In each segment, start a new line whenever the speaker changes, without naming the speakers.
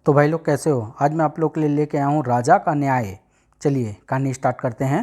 तो भाई लोग कैसे हो। आज मैं आप लोग के लिए लेके आया हूँ राजा का न्याय। चलिए कहानी स्टार्ट करते हैं।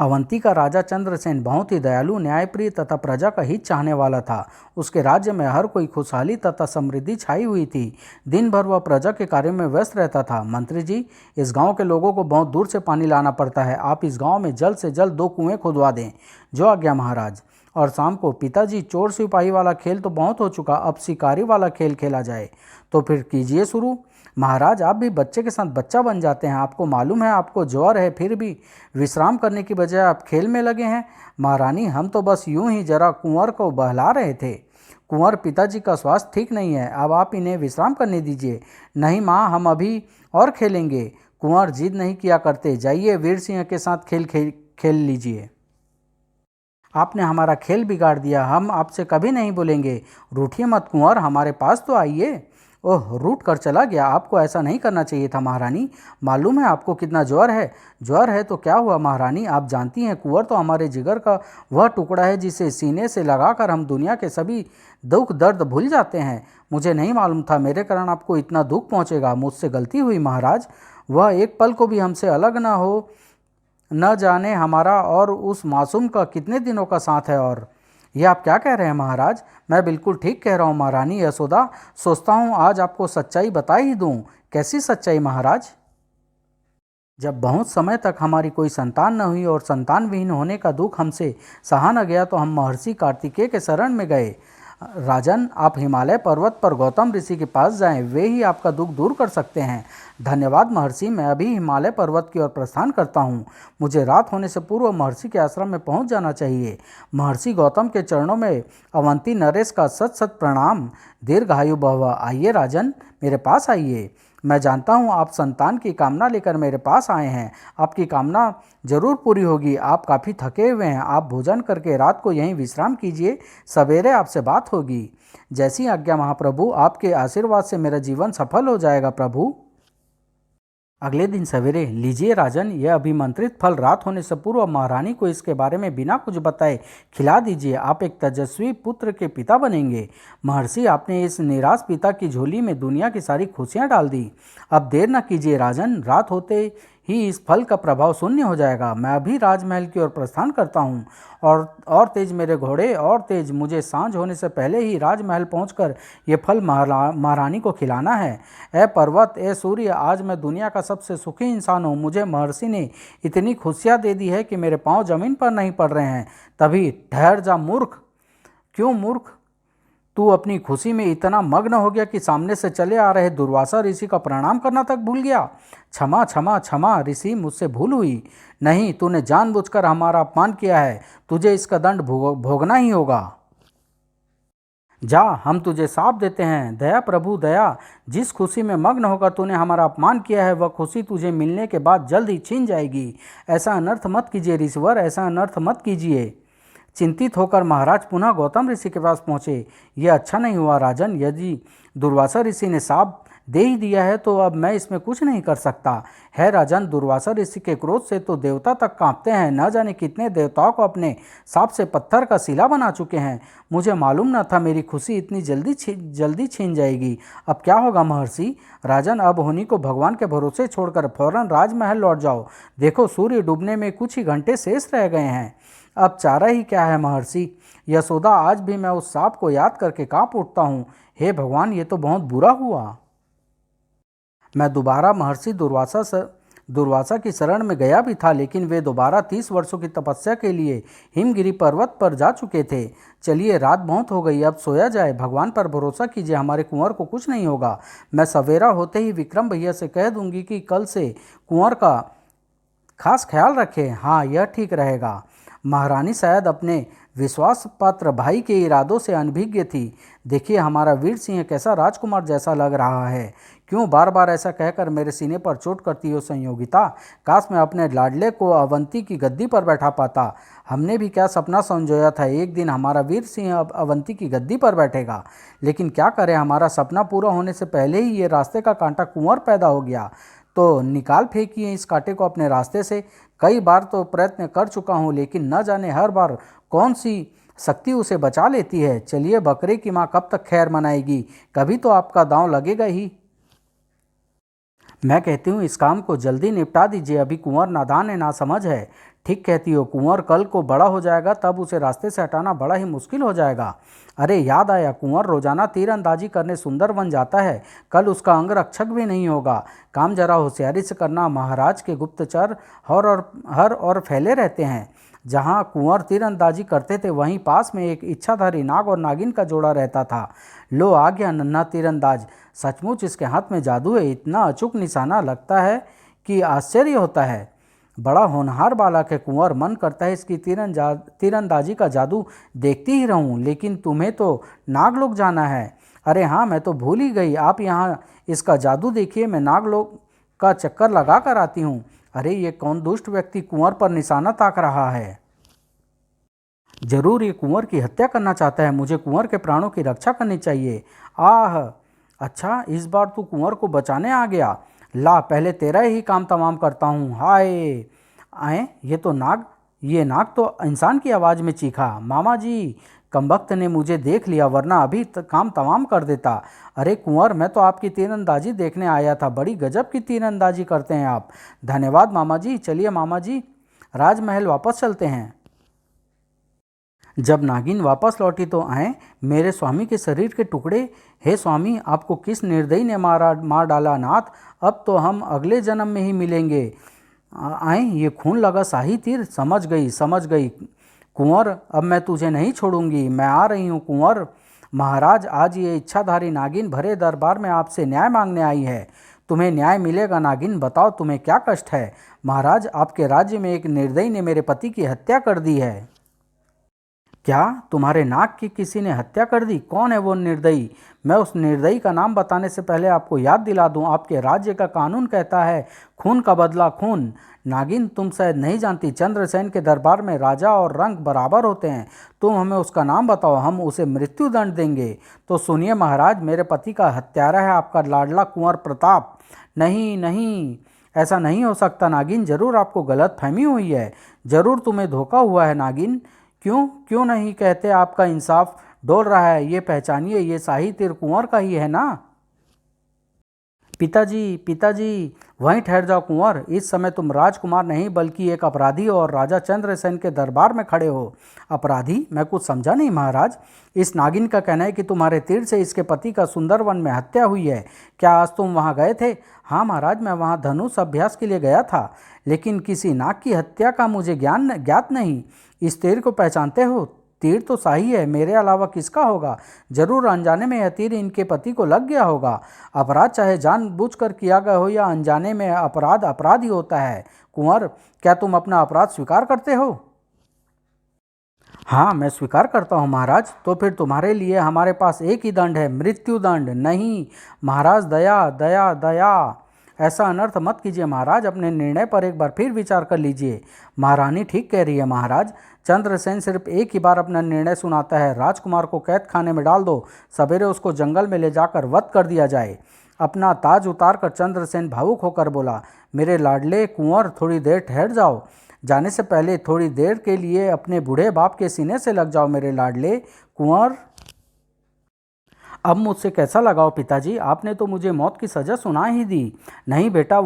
अवंती का राजा चंद्रसेन बहुत ही दयालु, न्यायप्रिय तथा प्रजा का हित चाहने वाला था। उसके राज्य में हर कोई खुशहाली तथा समृद्धि छाई हुई थी। दिन भर वह प्रजा के कार्यों में व्यस्त रहता था। मंत्री जी, इस गांव के लोगों को बहुत दूर से पानी लाना पड़ता है। आप इस गांव में जल्द से जल्द 2 कुएं खुदवा दें। जो आज्ञा महाराज। और शाम को, पिताजी चोर सिपाही वाला खेल तो बहुत हो चुका, अब शिकारी वाला खेल खेला जाए। तो फिर कीजिए शुरू। महाराज, आप भी बच्चे के साथ बच्चा बन जाते हैं। आपको मालूम है आपको ज्वर है, फिर भी विश्राम करने की बजाय आप खेल में लगे हैं। महारानी, हम तो बस यूं ही जरा कुंवर को बहला रहे थे। कुंवर, पिताजी का स्वास्थ्य ठीक नहीं है, अब आप इन्हें विश्राम करने दीजिए। नहीं माँ, हम अभी और खेलेंगे। कुंवर जिद नहीं किया करते। जाइए वीर सिंह के साथ खेल लीजिए। आपने हमारा खेल बिगाड़ दिया, हम आपसे कभी नहीं बोलेंगे। रूठिए मत कुंवर, हमारे पास तो आइए। ओह, रूठ कर चला गया। आपको ऐसा नहीं करना चाहिए था महारानी। मालूम है आपको कितना ज्वर है। ज्वर है तो क्या हुआ महारानी, आप जानती हैं कुंवर तो हमारे जिगर का वह टुकड़ा है जिसे सीने से लगाकर हम दुनिया के सभी दुख दर्द भूल जाते हैं। मुझे नहीं मालूम था मेरे कारण आपको इतना दुख पहुँचेगा। मुझसे गलती हुई महाराज। वह एक पल को भी हमसे अलग न हो। न जाने हमारा और उस मासूम का कितने दिनों का साथ है। और ये आप क्या कह रहे हैं महाराज। मैं बिल्कुल ठीक कह रहा हूँ महारानी यशोदा। सोचता हूँ आज आपको सच्चाई बता ही दूँ। कैसी सच्चाई महाराज। जब बहुत समय तक हमारी कोई संतान न हुई और संतान विहीन होने का दुख हमसे सहा न गया तो हम महर्षि कार्तिकेय के शरण में गए। राजन, आप हिमालय पर्वत पर गौतम ऋषि के पास जाएं, वे ही आपका दुख दूर कर सकते हैं। धन्यवाद महर्षि, मैं अभी हिमालय पर्वत की ओर प्रस्थान करता हूँ। मुझे रात होने से पूर्व महर्षि के आश्रम में पहुँच जाना चाहिए। महर्षि गौतम के चरणों में अवंती नरेश का सत सत प्रणाम। दीर्घायु भव। आइए राजन, मेरे पास आइए। मैं जानता हूँ आप संतान की कामना लेकर मेरे पास आए हैं। आपकी कामना जरूर पूरी होगी। आप काफ़ी थके हुए हैं, आप भोजन करके रात को यहीं विश्राम कीजिए, सवेरे आपसे बात होगी। जैसी आज्ञा महाप्रभु, आपके आशीर्वाद से मेरा जीवन सफल हो जाएगा प्रभु। अगले दिन सवेरे, लीजिए राजन, यह अभिमंत्रित फल रात होने से पूर्व महारानी को इसके बारे में बिना कुछ बताए खिला दीजिए। आप एक तेजस्वी पुत्र के पिता बनेंगे। महर्षि, आपने इस निराश पिता की झोली में दुनिया की सारी खुशियां डाल दी। अब देर न कीजिए राजन, रात होते ही इस फल का प्रभाव शून्य हो जाएगा। मैं अभी राजमहल की ओर प्रस्थान करता हूँ। और तेज मेरे घोड़े, और तेज। मुझे सांझ होने से पहले ही राजमहल पहुंचकर ये फल महारानी को खिलाना है। ए पर्वत, ए सूर्य, आज मैं दुनिया का सबसे सुखी इंसान हूँ। मुझे महर्षि ने इतनी खुशियाँ दे दी है कि मेरे पाँव जमीन पर नहीं पड़ रहे हैं। तभी ठहर जा मूर्ख। क्यों मूर्ख, तू अपनी खुशी में इतना मग्न हो गया कि सामने से चले आ रहे दुर्वासा ऋषि का प्रणाम करना तक भूल गया। क्षमा क्षमा क्षमा ऋषि, मुझसे भूल हुई। नहीं, तूने जानबूझकर हमारा अपमान किया है। तुझे इसका दंड भोगना ही होगा। जा, हम तुझे शाप देते हैं। दया प्रभु दया। जिस खुशी में मग्न होकर तूने हमारा अपमान किया है वह खुशी तुझे मिलने के बाद जल्द ही छीन जाएगी। ऐसा अनर्थ मत कीजिए ऋषिवर, ऐसा अनर्थ मत कीजिए। चिंतित होकर महाराज पुनः गौतम ऋषि के पास पहुँचे। यह अच्छा नहीं हुआ राजन, यदि दुर्वासा ऋषि ने शाप दे ही दिया है तो अब मैं इसमें कुछ नहीं कर सकता। है राजन, दुर्वासा ऋषि के क्रोध से तो देवता तक कांपते हैं। न जाने कितने देवताओं को अपने शाप से पत्थर का शिला बना चुके हैं। मुझे मालूम न था मेरी खुशी इतनी जल्दी छीन जाएगी। अब क्या होगा महर्षि। राजन, अब होनी को भगवान के भरोसे छोड़कर फौरन राजमहल लौट जाओ। देखो, सूर्य डूबने में कुछ ही घंटे शेष रह गए हैं। अब चारा ही क्या है महर्षि। यशोदा, आज भी मैं उस सांप को याद करके कांप उठता हूँ। हे भगवान, ये तो बहुत बुरा हुआ। मैं दोबारा महर्षि दुर्वासा की शरण में गया भी था, लेकिन वे दोबारा 30 वर्षों की तपस्या के लिए हिमगिरी पर्वत पर जा चुके थे। चलिए, रात बहुत हो गई, अब सोया जाए। भगवान पर भरोसा कीजिए, हमारे कुंवर को कुछ नहीं होगा। मैं सवेरा होते ही विक्रम भैया से कह दूंगी कि कल से कुंवर का खास ख्याल रखें। हाँ, यह ठीक रहेगा। महारानी शायद अपने विश्वास पात्र भाई के इरादों से अनभिज्ञ थी। देखिए, हमारा वीर सिंह कैसा राजकुमार जैसा लग रहा है। क्यों बार बार ऐसा कहकर मेरे सीने पर चोट करती हो संयोगिता। काश मैं अपने लाडले को अवंती की गद्दी पर बैठा पाता। हमने भी क्या सपना संजोया था, एक दिन हमारा वीर सिंह अब अवंती की गद्दी पर बैठेगा। लेकिन क्या करें, हमारा सपना पूरा होने से पहले ही ये रास्ते का कांटा कुंवर पैदा हो गया। तो निकाल फेंकिए इस कांटे को अपने रास्ते से। कई बार तो प्रयत्न कर चुका हूँ, लेकिन न जाने हर बार कौन सी शक्ति उसे बचा लेती है। चलिए, बकरे की माँ कब तक खैर मनाएगी, कभी तो आपका दांव लगेगा ही। मैं कहती हूँ इस काम को जल्दी निपटा दीजिए, अभी कुंवर नादान है, नासमझ है। ठीक कहती हो, कुंवर कल को बड़ा हो जाएगा तब उसे रास्ते से हटाना बड़ा ही मुश्किल हो जाएगा। अरे याद आया, कुंवर रोजाना तीरंदाजी करने सुंदर बन जाता है, कल उसका अंगरक्षक भी नहीं होगा। काम जरा होशियारी से करना, महाराज के गुप्तचर हर और फैले रहते हैं। जहाँ कुंवर तीरंदाजी करते थे वहीं पास में एक इच्छाधारी नाग और नागिन का जोड़ा रहता था। लो आ गया नन्हा तीरंदाज, सचमुच इसके हाथ में जादू है, इतना अचूक निशाना लगता है कि आश्चर्य होता है। बड़ा होनहार बालक है कुंवर, मन करता है इसकी तीरंदाजी का जादू देखती ही रहूं, लेकिन तुम्हें तो नागलोक जाना है। अरे हाँ, मैं तो भूल ही गई, आप यहाँ इसका जादू देखिए, मैं नागलोक का चक्कर लगा कर आती हूँ। अरे ये कौन दुष्ट व्यक्ति कुंवर पर निशाना ताक रहा है। जरूर ये कुंवर की हत्या करना चाहता है, मुझे कुंवर के प्राणों की रक्षा करनी चाहिए। आह, अच्छा इस बार तू कुंवर को बचाने आ गया। ला पहले तेरा ही काम तमाम करता हूँ। हाय आए, ये नाग तो इंसान की आवाज़ में चीखा। मामा जी, कमबख्त ने मुझे देख लिया, वरना अभी काम तमाम कर देता। अरे कुंवर, मैं तो आपकी तीरंदाजी देखने आया था, बड़ी गजब की तीरंदाजी करते हैं आप। धन्यवाद मामा जी। चलिए मामा जी, राजमहल वापस चलते हैं। जब नागिन वापस लौटी तो आए, मेरे स्वामी के शरीर के टुकड़े। हे स्वामी, आपको किस निर्दयी ने मार डाला नाथ, अब तो हम अगले जन्म में ही मिलेंगे। आए, ये खून लगा शाही तीर, समझ गई कुंवर, अब मैं तुझे नहीं छोड़ूंगी, मैं आ रही हूँ कुंवर। महाराज, आज ये इच्छाधारी नागिन भरे दरबार में आपसे न्याय मांगने आई है। तुम्हें न्याय मिलेगा नागिन, बताओ तुम्हें क्या कष्ट है। महाराज, आपके राज्य में एक निर्दयी ने मेरे पति की हत्या कर दी है। क्या तुम्हारे नाक की किसी ने हत्या कर दी? कौन है वो निर्दयी? मैं उस निर्दयी का नाम बताने से पहले आपको याद दिला दूं, आपके राज्य का कानून कहता है खून का बदला खून। नागिन, तुम शायद नहीं जानती, चंद्रसेन के दरबार में राजा और रंक बराबर होते हैं। तुम हमें उसका नाम बताओ, हम उसे मृत्यु दंड देंगे। तो सुनिए महाराज, मेरे पति का हत्यारा है आपका लाडला कुंवर प्रताप। नहीं नहीं, ऐसा नहीं हो सकता नागिन, जरूर आपको गलत फहमी हुई है, जरूर तुम्हें धोखा हुआ है नागिन। क्यों नहीं कहते? आपका इंसाफ डोल रहा है, ये पहचानिए, ये शाही तीर कुंवर का ही है ना। पिताजी, वहीं ठहर जाओ कुंवर, इस समय तुम राजकुमार नहीं बल्कि एक अपराधी और राजा चंद्रसेन के दरबार में खड़े हो। अपराधी? मैं कुछ समझा नहीं महाराज। इस नागिन का कहना है कि तुम्हारे तीर से इसके पति का सुंदरवन में हत्या हुई है। क्या आज तुम वहां गए थे? हाँ महाराज, मैं वहां धनुष अभ्यास के लिए गया था, लेकिन किसी नाग की हत्या का मुझे ज्ञात नहीं। इस तीर को पहचानते हो? तीर तो सही है, मेरे अलावा किसका होगा? जरूर अनजाने में यह तीर इनके पति को लग गया होगा। अपराध चाहे जानबूझकर किया गया हो या अनजाने में, अपराध ही होता है। कुंवर, क्या तुम अपना अपराध स्वीकार करते हो? हाँ, मैं स्वीकार करता हूँ महाराज। तो फिर तुम्हारे लिए हमारे पास एक ही दंड है, मृत्यु दंड। नहीं महाराज, दया दया दया। ऐसा अनर्थ मत कीजिए महाराज, अपने निर्णय पर एक बार फिर विचार कर लीजिए। महारानी ठीक कह रही है महाराज, चंद्रसेन सिर्फ एक ही बार अपना निर्णय सुनाता है। राजकुमार को कैद खाने में डाल दो, सवेरे उसको जंगल में ले जाकर वध कर दिया जाए। अपना ताज उतार कर चंद्रसेन भावुक होकर बोला, मेरे लाडले कुंवर, थोड़ी देर ठहर जाओ। जाने से पहले थोड़ी देर के लिए अपने बूढ़े बाप के सीने से लग जाओ मेरे लाडले कुंवर। अब मुझसे कैसा लगाओ पिताजी, आपने तो मुझे मौत की सज़ा सुना ही दी। नहीं बेटा,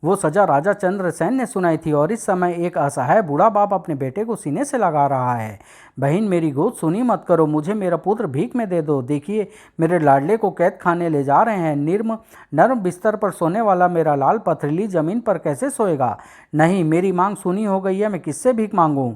वो सज़ा राजा चंद्रसेन ने सुनाई थी, और इस समय एक असहाय बूढ़ा बाप अपने बेटे को सीने से लगा रहा है। बहन, मेरी गोद सुनी मत करो, मुझे मेरा पुत्र भीख में दे दो। देखिए, मेरे लाडले को कैद खाने ले जा रहे हैं। नर्म बिस्तर पर सोने वाला मेरा लाल पथरीली ज़मीन पर कैसे सोएगा? नहीं, मेरी मांग सुनी हो गई है, मैं किससे भीख मांगूं?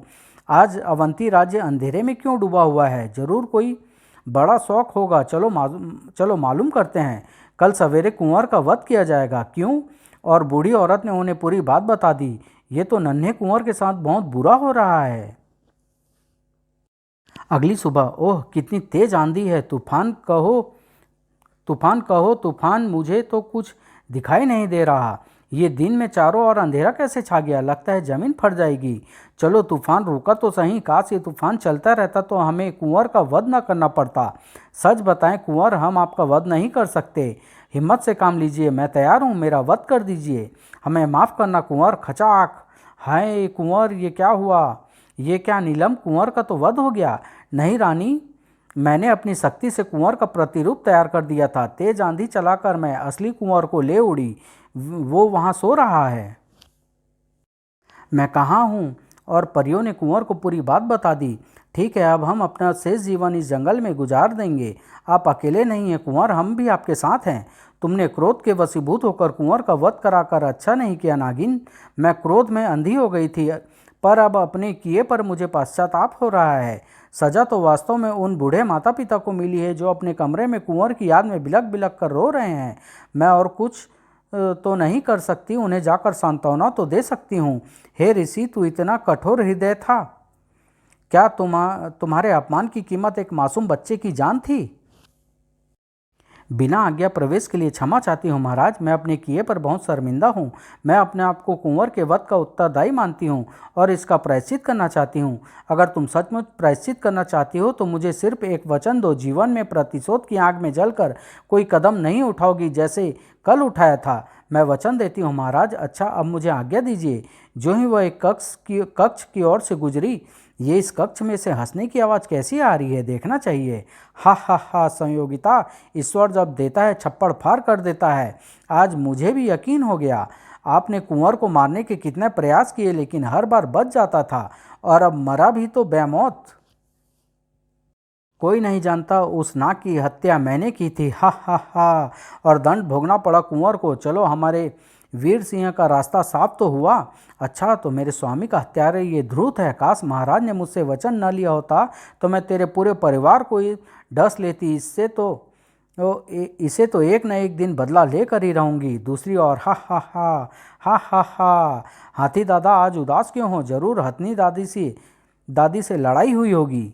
आज अवंती राज्य अंधेरे में क्यों डूबा हुआ है? जरूर कोई बड़ा शौक होगा। चलो मालूम करते हैं। कल सवेरे कुंवर का वध किया जाएगा। क्यों? और बूढ़ी औरत ने उन्हें पूरी बात बता दी। ये तो नन्हे कुंवर के साथ बहुत बुरा हो रहा है। अगली सुबह, ओह कितनी तेज आंधी है, तूफान, मुझे तो कुछ दिखाई नहीं दे रहा। ये दिन में चारों ओर अंधेरा कैसे छा गया, लगता है जमीन फट जाएगी। चलो तूफान रुका तो सही, काश ये तूफान चलता रहता तो हमें कुंवर का वध न करना पड़ता। सच बताएं कुंवर, हम आपका वध नहीं कर सकते। हिम्मत से काम लीजिए, मैं तैयार हूँ, मेरा वध कर दीजिए। हमें माफ़ करना कुंवर। खचाक। हाय कुंवर, ये क्या हुआ? ये क्या नीलम, कुंवर का तो वध हो गया? नहीं रानी, मैंने अपनी शक्ति से कुंवर का प्रतिरूप तैयार कर दिया था। तेज आंधी चलाकर मैं असली कुंवर को ले उड़ी। वो वहाँ सो रहा है। मैं कहाँ हूँ? और परियों ने कुंवर को पूरी बात बता दी। ठीक है, अब हम अपना शेष जीवन इस जंगल में गुजार देंगे। आप अकेले नहीं हैं कुंवर, हम भी आपके साथ हैं। तुमने क्रोध के वशीभूत होकर कुंवर का वध कराकर अच्छा नहीं किया नागिन। मैं क्रोध में अंधी हो गई थी, पर अब अपने किए पर मुझे पश्चाताप हो रहा है। सजा तो वास्तव में उन बूढ़े माता पिता को मिली है जो अपने कमरे में कुंवर की याद में बिलख बिलख कर रो रहे हैं। मैं और कुछ तो नहीं कर सकती, उन्हें जाकर सांत्वना तो दे सकती हूँ। हे ऋषि, तू इतना कठोर हृदय था क्या? तुम्हारे अपमान की कीमत एक मासूम बच्चे की जान थी? बिना आज्ञा प्रवेश के लिए क्षमा चाहती हूँ महाराज। मैं अपने किए पर बहुत शर्मिंदा हूँ। मैं अपने आप को कुंवर के वध का उत्तरदायी मानती हूँ और इसका प्रायश्चित करना चाहती हूँ। अगर तुम सचमुच प्रायश्चित करना चाहती हो तो मुझे सिर्फ एक वचन दो, जीवन में प्रतिशोध की आग में जलकर कोई कदम नहीं उठाओगी जैसे कल उठाया था। मैं वचन देती हूँ महाराज। अच्छा, अब मुझे आज्ञा दीजिए। जो ही वह एक कक्ष की ओर से गुजरी, ये इस कक्ष में से हंसने की आवाज़ कैसी आ रही है, देखना चाहिए। हा हा हा, संयोगिता, ईश्वर जब देता है छप्पड़ फाड़ कर देता है। आज मुझे भी यकीन हो गया। आपने कुंवर को मारने के कितने प्रयास किए, लेकिन हर बार बच जाता था, और अब मरा भी तो बेमौत। कोई नहीं जानता उस नाग की हत्या मैंने की थी। हा हा हा, और दंड भोगना पड़ा कुंवर को। चलो, हमारे वीर सिंह का रास्ता साफ तो हुआ। अच्छा, तो मेरे स्वामी का हत्यारा ये ध्रुत है। काश महाराज ने मुझसे वचन न लिया होता तो मैं तेरे पूरे परिवार को ही डस लेती। इसे तो एक न एक दिन बदला लेकर ही रहूंगी। दूसरी ओर, हा हा हा, हा हा हा, हाथी दादा आज उदास क्यों हो? जरूर हथनी दादी से लड़ाई हुई होगी।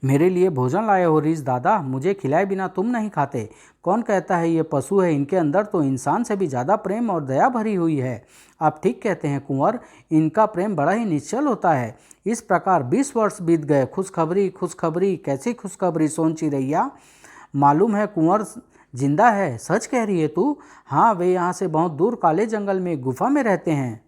मेरे लिए भोजन लाए हो रीछ दादा? मुझे खिलाए बिना तुम नहीं खाते। कौन कहता है ये पशु है? इनके अंदर तो इंसान से भी ज़्यादा प्रेम और दया भरी हुई है। आप ठीक कहते हैं कुंवर, इनका प्रेम बड़ा ही निश्चल होता है। इस प्रकार 20 वर्ष बीत गए। खुशखबरी, खुशखबरी, कैसी खुशखबरी सोन चिरैया? मालूम है कुंवर जिंदा है? सच कह रही है तू? हाँ, वे यहाँ से बहुत दूर काले जंगल में गुफा में रहते हैं।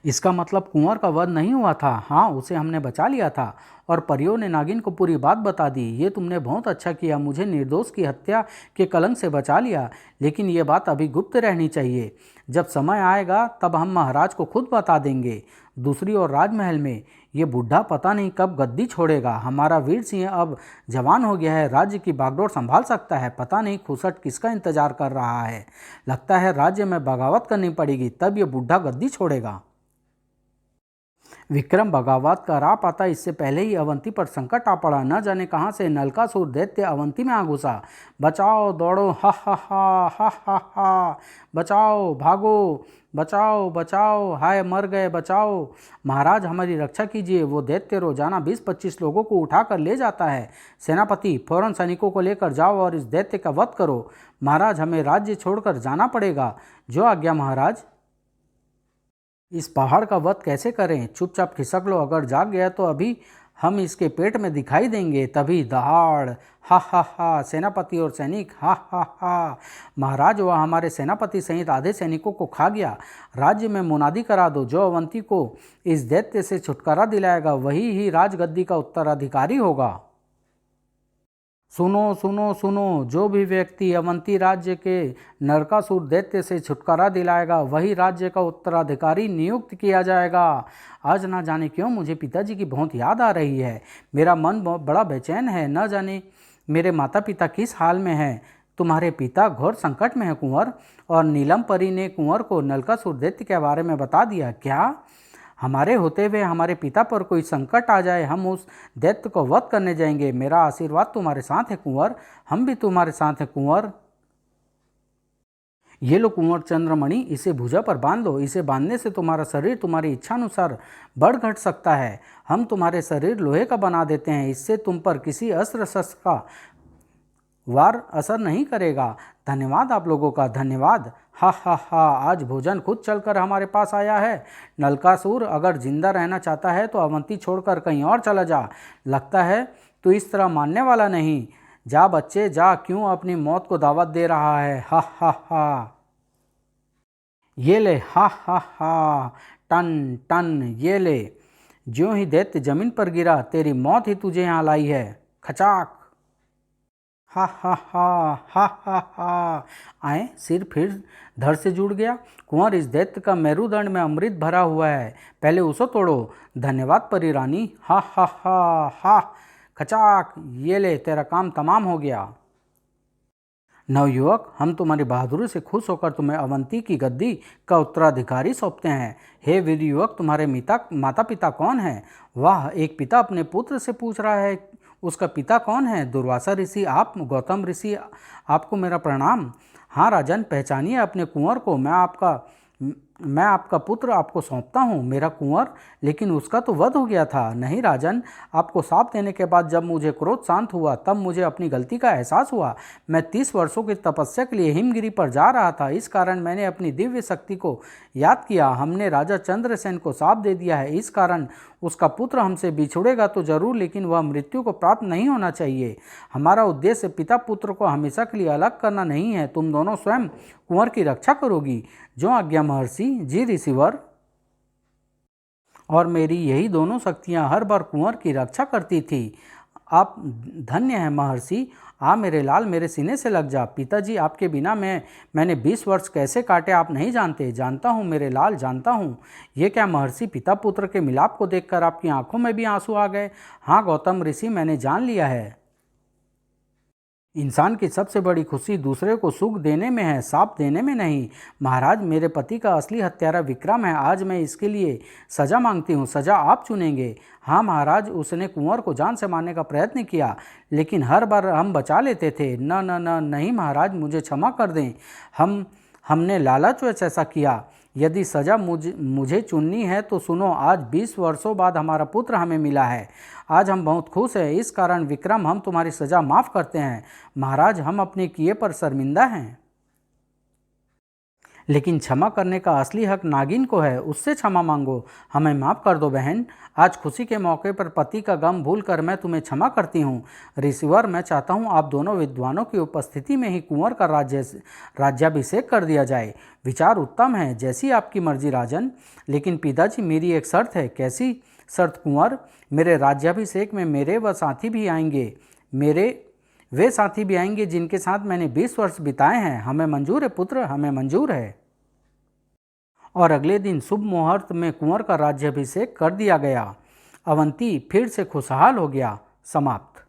इसका मतलब कुंवर का वध नहीं हुआ था? हाँ, उसे हमने बचा लिया था। और परियों ने नागिन को पूरी बात बता दी। ये तुमने बहुत अच्छा किया, मुझे निर्दोष की हत्या के कलंक से बचा लिया। लेकिन ये बात अभी गुप्त रहनी चाहिए। जब समय आएगा तब हम महाराज को खुद बता देंगे। दूसरी ओर राजमहल में ये बुढ़ा पता नहीं कब गद्दी छोड़ेगा। हमारा वीर सिंह अब जवान हो गया है, राज्य की बागडोर संभाल सकता है। पता नहीं खुसट किसका इंतजार कर रहा है। लगता है राज्य में बगावत करनी पड़ेगी, तब ये बुढ़ा गद्दी छोड़ेगा। विक्रम बगावत का राह पाता, इससे पहले ही अवंती पर संकट आ पड़ा। न जाने कहां से नलकासुर दैत्य अवंती में आ घुसा। बचाओ, दौड़ो, हा हा हा, हा हा हा, बचाओ, भागो, बचाओ बचाओ, हाय मर गए, बचाओ। महाराज, हमारी रक्षा कीजिए। वो दैत्य रोजाना 20-25 लोगों को उठाकर ले जाता है। सेनापति, फौरन सैनिकों को लेकर जाओ और इस दैत्य का वध करो। महाराज, हमें राज्य छोड़कर जाना पड़ेगा। जो आज्ञा महाराज। इस पहाड़ का वध कैसे करें? चुपचाप खिसक लो, अगर जाग गया तो अभी हम इसके पेट में दिखाई देंगे। तभी दहाड़, हा हा हा, सेनापति और सैनिक, हा हा हा। महाराज, वह हमारे सेनापति सहित आधे सैनिकों को खा गया। राज्य में मुनादी करा दो, जो अवंती को इस दैत्य से छुटकारा दिलाएगा वही ही राजगद्दी का उत्तराधिकारी होगा। सुनो सुनो सुनो, जो भी व्यक्ति अवंती राज्य के नरकासुर दैत्य से छुटकारा दिलाएगा वही राज्य का उत्तराधिकारी नियुक्त किया जाएगा। आज ना जाने क्यों मुझे पिताजी की बहुत याद आ रही है। मेरा मन बड़ा बेचैन है। न जाने मेरे माता पिता किस हाल में हैं। तुम्हारे पिता घोर संकट में है कुंवर। और नीलम परी ने कुंवर को नरकासुर दैत्य के बारे में बता दिया। क्या? हमारे होते हुए हमारे पिता पर कोई संकट आ जाए, हम उस दैत्य को वध करने जाएंगे। मेरा आशीर्वाद तुम्हारे साथ है कुंवर, हम भी तुम्हारे साथ हैं कुंवर। ये लो कुंवर चंद्रमणि, इसे भुजा पर बांध लो। इसे बांधने से तुम्हारा शरीर तुम्हारी इच्छानुसार बढ़ घट सकता है। हम तुम्हारे शरीर लोहे का बना देते हैं, इससे तुम पर किसी अस्त्र शस्त्र का वार असर नहीं करेगा। धन्यवाद आप लोगों का, धन्यवाद। हा हा हा, आज भोजन खुद चलकर हमारे पास आया है। नलकासुर, अगर जिंदा रहना चाहता है तो अवंती छोड़कर कहीं और चला जा। लगता है तू इस तरह मानने वाला नहीं। जा बच्चे जा, क्यों अपनी मौत को दावत दे रहा है? हा हा हा। ये ले, हा हा हा, टन टन, ये ले। ज्यों ही दैत्य जमीन पर गिरा, तेरी मौत ही तुझे यहाँ लाई है। खचाक। हा हा हा, हा हा हा। आए, सिर फिर धड़ से जुड़ गया। कुंवर, इस दैत्य का मेरुदंड में अमृत भरा हुआ है, पहले उसे तोड़ो। धन्यवाद परी रानी। हा हा हा हा। खचाक, ये ले, तेरा काम तमाम हो गया। नवयुवक, हम तुम्हारी बहादुरी से खुश होकर तुम्हें अवंती की गद्दी का उत्तराधिकारी सौंपते हैं। हे वीर युवक, तुम्हारे माता पिता कौन है? वाह, एक पिता अपने पुत्र से पूछ रहा है उसका पिता कौन है। दुर्वासा ऋषि आप? गौतम ऋषि, आपको मेरा प्रणाम। हाँ राजन, पहचानिए अपने कुंवर को। मैं आपका पुत्र आपको सौंपता हूँ। मेरा कुंवर, लेकिन उसका तो वध हो गया था। नहीं राजन, आपको शाप देने के बाद जब मुझे क्रोध शांत हुआ तब मुझे अपनी गलती का एहसास हुआ। मैं 30 वर्षों की तपस्या के लिए हिमगिरी पर जा रहा था, इस कारण मैंने अपनी दिव्य शक्ति को याद किया। हमने राजा चंद्रसेन को शाप दे दिया है, इस कारण उसका पुत्र हमसे बिछुड़ेगा तो जरूर, लेकिन वह मृत्यु को प्राप्त नहीं होना चाहिए। हमारा उद्देश्य पिता पुत्र को हमेशा के लिए अलग करना नहीं है। तुम दोनों स्वयं कुंवर की रक्षा करोगी। जो आज्ञा महर्षि। जी ऋषिवर। और मेरी यही दोनों शक्तियां हर बार कुंवर की रक्षा करती थी। आप धन्य हैं महर्षि। आ मेरे लाल, मेरे सीने से लग जा। पिताजी, आपके बिना मैंने 20 वर्ष कैसे काटे आप नहीं जानते। जानता हूँ मेरे लाल, जानता हूँ। ये क्या महर्षि, पिता पुत्र के मिलाप को देखकर आपकी आंखों में भी आंसू आ गए। हाँ गौतम ऋषि, मैंने जान लिया है। इंसान की सबसे बड़ी खुशी दूसरे को सुख देने में है, साप देने में नहीं। महाराज, मेरे पति का असली हत्यारा विक्रम है। आज मैं इसके लिए सजा मांगती हूँ। सजा आप चुनेंगे। हाँ महाराज, उसने कुंवर को जान से मारने का प्रयत्न किया, लेकिन हर बार हम बचा लेते थे। न न न नहीं महाराज, मुझे क्षमा कर दें। हमने लालचवश ऐसा किया। यदि सज़ा मुझे चुननी है तो सुनो, आज 20 वर्षों बाद हमारा पुत्र हमें मिला है। आज हम बहुत खुश हैं। इस कारण विक्रम, हम तुम्हारी सज़ा माफ़ करते हैं। महाराज, हम अपने किए पर शर्मिंदा हैं, लेकिन क्षमा करने का असली हक नागिन को है। उससे क्षमा मांगो। हमें माफ़ कर दो बहन। आज खुशी के मौके पर पति का गम भूल कर मैं तुम्हें क्षमा करती हूँ। ऋषिवर, मैं चाहता हूँ आप दोनों विद्वानों की उपस्थिति में ही कुंवर का राज्याभिषेक कर दिया जाए। विचार उत्तम है, जैसी आपकी मर्जी राजन। लेकिन पिताजी, मेरी एक शर्त है। कैसी शर्त कुंवर? मेरे राज्याभिषेक में मेरे व साथी भी आएंगे। वे साथी भी आएंगे जिनके साथ मैंने 20 वर्ष बिताए हैं। हमें मंजूर है पुत्र, हमें मंजूर है। और अगले दिन शुभ मुहूर्त में कुंवर का राज्याभिषेक कर दिया गया। अवंती फिर से खुशहाल हो गया। समाप्त।